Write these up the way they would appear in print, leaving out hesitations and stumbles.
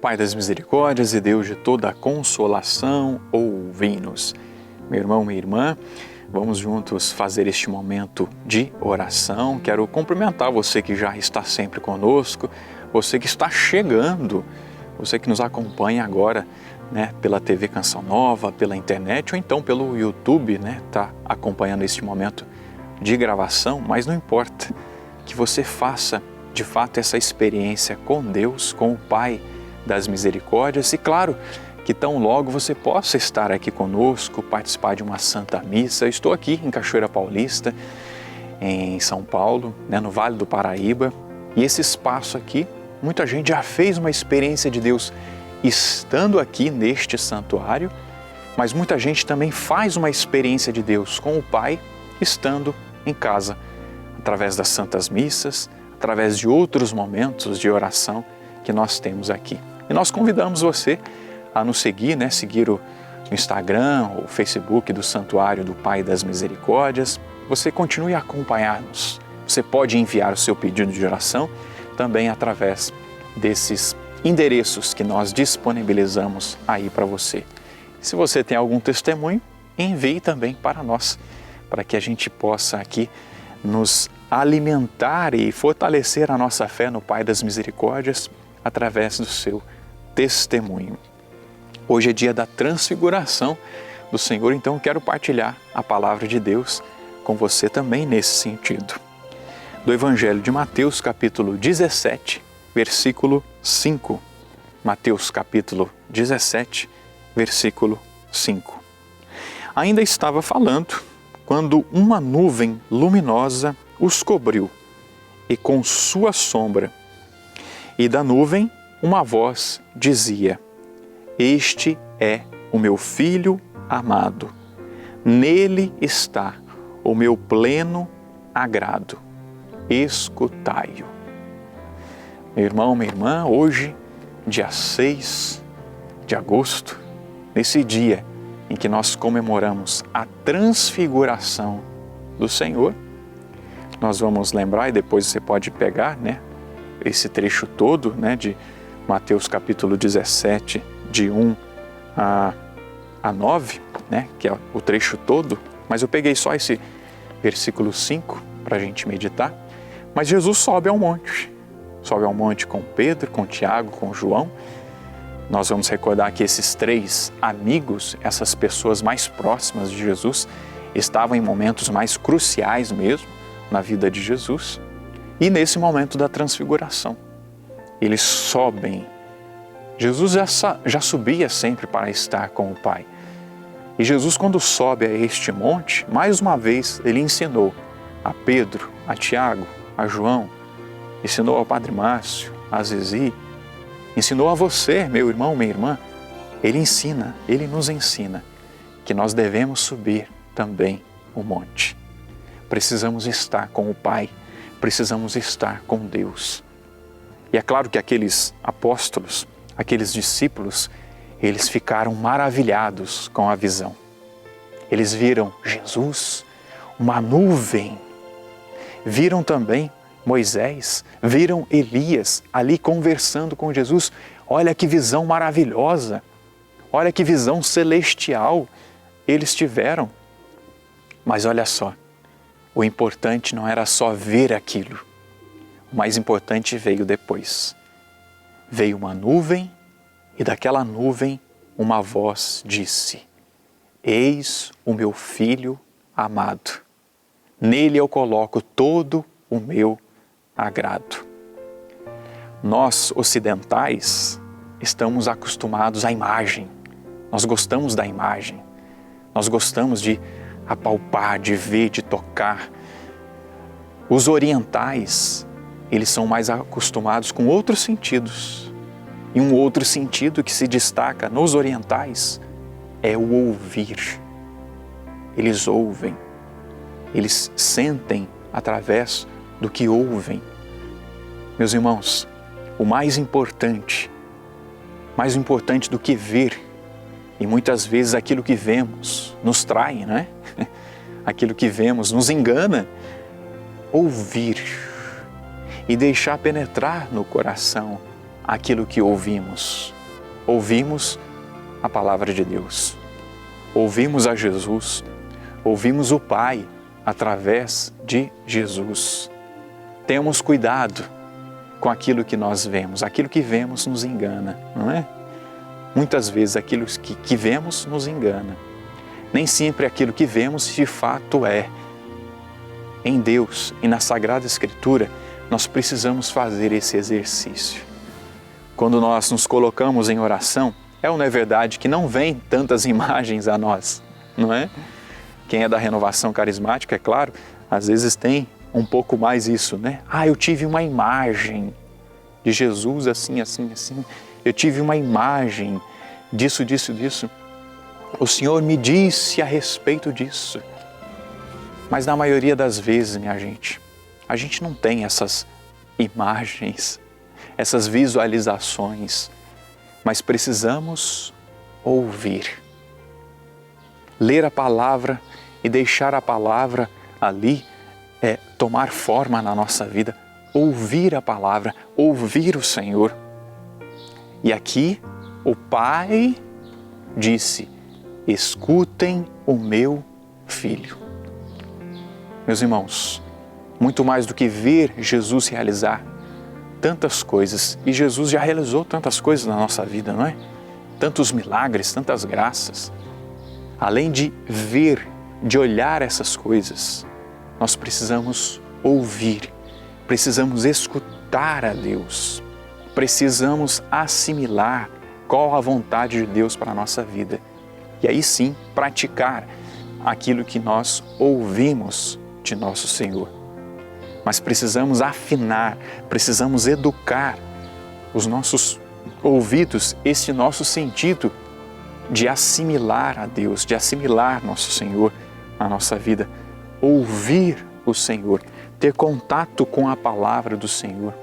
Pai das misericórdias e Deus de toda a consolação, ouvi-nos. Meu irmão, minha irmã, vamos juntos fazer este momento de oração. Quero cumprimentar você que já está sempre conosco, você que está chegando, você que nos acompanha agora, pela TV Canção Nova, pela internet ou então pelo YouTube, está acompanhando este momento de gravação, mas não importa, que você faça de fato essa experiência com Deus, com o Pai das misericórdias e claro, que tão logo você possa estar aqui conosco, participar de uma Santa Missa. Eu estou aqui em Cachoeira Paulista, em São Paulo, no Vale do Paraíba, e esse espaço aqui, muita gente já fez uma experiência de Deus estando aqui neste santuário, mas muita gente também faz uma experiência de Deus com o Pai estando em casa, através das Santas Missas, através de outros momentos de oração que nós temos aqui. E nós convidamos você a nos seguir, seguir o Instagram, o Facebook do Santuário do Pai das Misericórdias. Você continue a acompanhar-nos. Você pode enviar o seu pedido de oração também através desses endereços que nós disponibilizamos aí para você. Se você tem algum testemunho, envie também para nós, para que a gente possa aqui nos alimentar e fortalecer a nossa fé no Pai das Misericórdias através do seu testemunho. Hoje é dia da transfiguração do Senhor, então quero partilhar a palavra de Deus com você também nesse sentido. Do Evangelho de Mateus, capítulo 17, versículo 5. Mateus, capítulo 17, versículo 5. Ainda estava falando quando uma nuvem luminosa os cobriu e com sua sombra. E da nuvem uma voz dizia: Este é o meu Filho amado, nele está o meu pleno agrado, escutai-o. Meu irmão, minha irmã, hoje, dia 6 de agosto, nesse dia em que nós comemoramos a transfiguração do Senhor, nós vamos lembrar, e depois você pode pegar, esse trecho todo, de Mateus capítulo 17, de 1 a 9, que é o trecho todo, mas eu peguei só esse versículo 5 para a gente meditar. Mas Jesus sobe ao monte com Pedro, com Tiago, com João. Nós vamos recordar que esses três amigos, essas pessoas mais próximas de Jesus, estavam em momentos mais cruciais mesmo na vida de Jesus. E nesse momento da transfiguração, eles sobem. Jesus já subia sempre para estar com o Pai. E Jesus, quando sobe a este monte, mais uma vez ele ensinou a Pedro, a Tiago, a João, ensinou ao Padre Márcio, a Zizi, ensinou a você, meu irmão, minha irmã. Ele nos ensina que nós devemos subir também o monte. Precisamos estar com o Pai, precisamos estar com Deus. E é claro que aqueles apóstolos, aqueles discípulos, eles ficaram maravilhados com a visão. Eles viram Jesus, uma nuvem. Viram também Moisés, viram Elias ali conversando com Jesus. Olha que visão maravilhosa, olha que visão celestial eles tiveram. Mas olha só, o importante não era só ver aquilo. O mais importante veio depois. Veio uma nuvem e daquela nuvem uma voz disse: Eis o meu Filho amado. Nele eu coloco todo o meu agrado. Nós, ocidentais, estamos acostumados à imagem. Nós gostamos da imagem. Nós gostamos de apalpar, de ver, de tocar. Os orientais, eles são mais acostumados com outros sentidos. E um outro sentido que se destaca nos orientais é o ouvir. Eles ouvem, eles sentem através do que ouvem. Meus irmãos, o mais importante do que ver, e muitas vezes aquilo que vemos nos trai, Aquilo que vemos nos engana. Ouvir e deixar penetrar no coração aquilo que ouvimos. Ouvimos a palavra de Deus, ouvimos a Jesus, ouvimos o Pai através de Jesus. Tenhamos cuidado com aquilo que nós vemos. Aquilo que vemos nos engana, não é? Muitas vezes aquilo que vemos nos engana. Nem sempre aquilo que vemos de fato é. Em Deus e na Sagrada Escritura, nós precisamos fazer esse exercício. Quando nós nos colocamos em oração, é ou não é verdade que não vem tantas imagens a nós, não é? Quem é da renovação carismática, é claro, às vezes tem um pouco mais isso, né? Eu tive uma imagem de Jesus assim, assim, assim. Eu tive uma imagem disso, disso, disso. O Senhor me disse a respeito disso. Mas na maioria das vezes, minha gente, a gente não tem essas imagens, essas visualizações, mas precisamos ouvir. Ler a palavra e deixar a palavra ali tomar forma na nossa vida. Ouvir a palavra, ouvir o Senhor. E aqui o Pai disse: escutem o meu filho. Meus irmãos, muito mais do que ver Jesus realizar tantas coisas, e Jesus já realizou tantas coisas na nossa vida, não é? Tantos milagres, tantas graças. Além de ver, de olhar essas coisas, nós precisamos ouvir, precisamos escutar a Deus, precisamos assimilar qual a vontade de Deus para a nossa vida. E aí sim, praticar aquilo que nós ouvimos de nosso Senhor. Mas precisamos afinar, precisamos educar os nossos ouvidos, esse nosso sentido de assimilar a Deus, de assimilar nosso Senhor na nossa vida. Ouvir o Senhor, ter contato com a palavra do Senhor.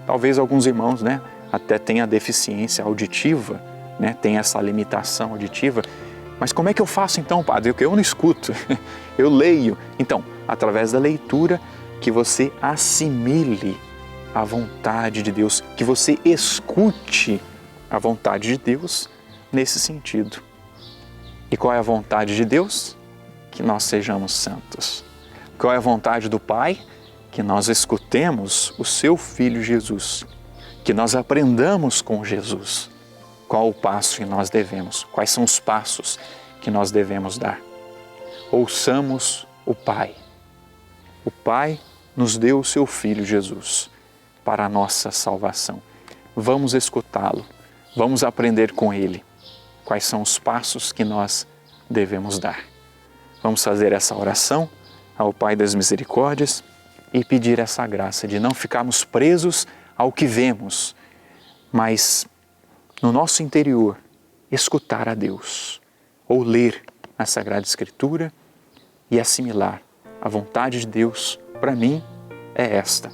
Talvez alguns irmãos, até tenham deficiência auditiva, tem essa limitação auditiva. Mas como é que eu faço então, padre? Eu não escuto, eu leio. Então, através da leitura, que você assimile a vontade de Deus, que você escute a vontade de Deus nesse sentido. E qual é a vontade de Deus? Que nós sejamos santos. Qual é a vontade do Pai? Que nós escutemos o seu Filho Jesus, que nós aprendamos com Jesus. Qual o passo que nós devemos? Quais são os passos que nós devemos dar? Ouçamos o Pai. O Pai nos deu o seu Filho Jesus para a nossa salvação. Vamos escutá-lo, vamos aprender com Ele quais são os passos que nós devemos dar. Vamos fazer essa oração ao Pai das Misericórdias e pedir essa graça de não ficarmos presos ao que vemos, mas no nosso interior escutar a Deus ou ler a Sagrada Escritura e assimilar a vontade de Deus para mim é esta.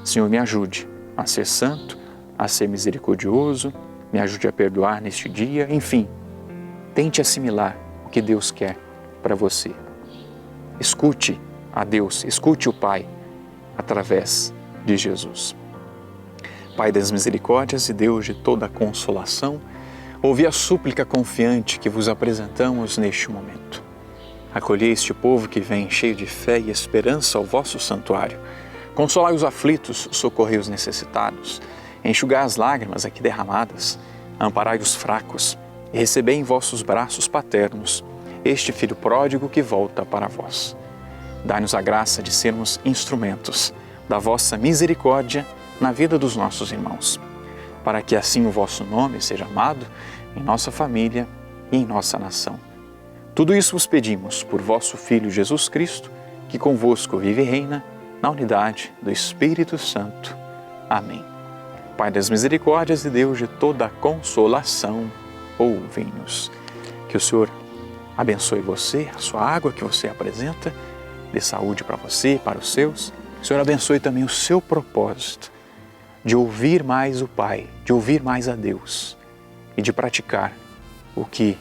Senhor, me ajude a ser santo, a ser misericordioso, me ajude a perdoar neste dia, enfim, tente assimilar o que Deus quer para você. Escute a Deus, escute o Pai através de Jesus. Pai das misericórdias e Deus de toda a consolação, ouvi a súplica confiante que vos apresentamos neste momento. Acolhei este povo que vem cheio de fé e esperança ao vosso santuário. Consolai os aflitos, socorrei os necessitados, enxugai as lágrimas aqui derramadas, amparai os fracos e recebei em vossos braços paternos este filho pródigo que volta para vós. Dai-nos a graça de sermos instrumentos da vossa misericórdia na vida dos nossos irmãos, para que assim o vosso nome seja amado em nossa família e em nossa nação. Tudo isso vos pedimos por vosso Filho Jesus Cristo, que convosco vive e reina na unidade do Espírito Santo. Amém. Pai das misericórdias e Deus de toda a consolação, ouve-nos. Que o Senhor abençoe você, a sua água que você apresenta, dê saúde para você e para os seus. Que o Senhor abençoe também o seu propósito de ouvir mais o Pai, de ouvir mais a Deus e de praticar o que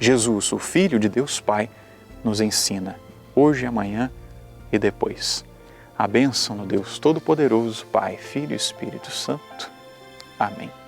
Jesus, o Filho de Deus Pai, nos ensina hoje, amanhã e depois. A bênção no Deus Todo-Poderoso, Pai, Filho e Espírito Santo. Amém.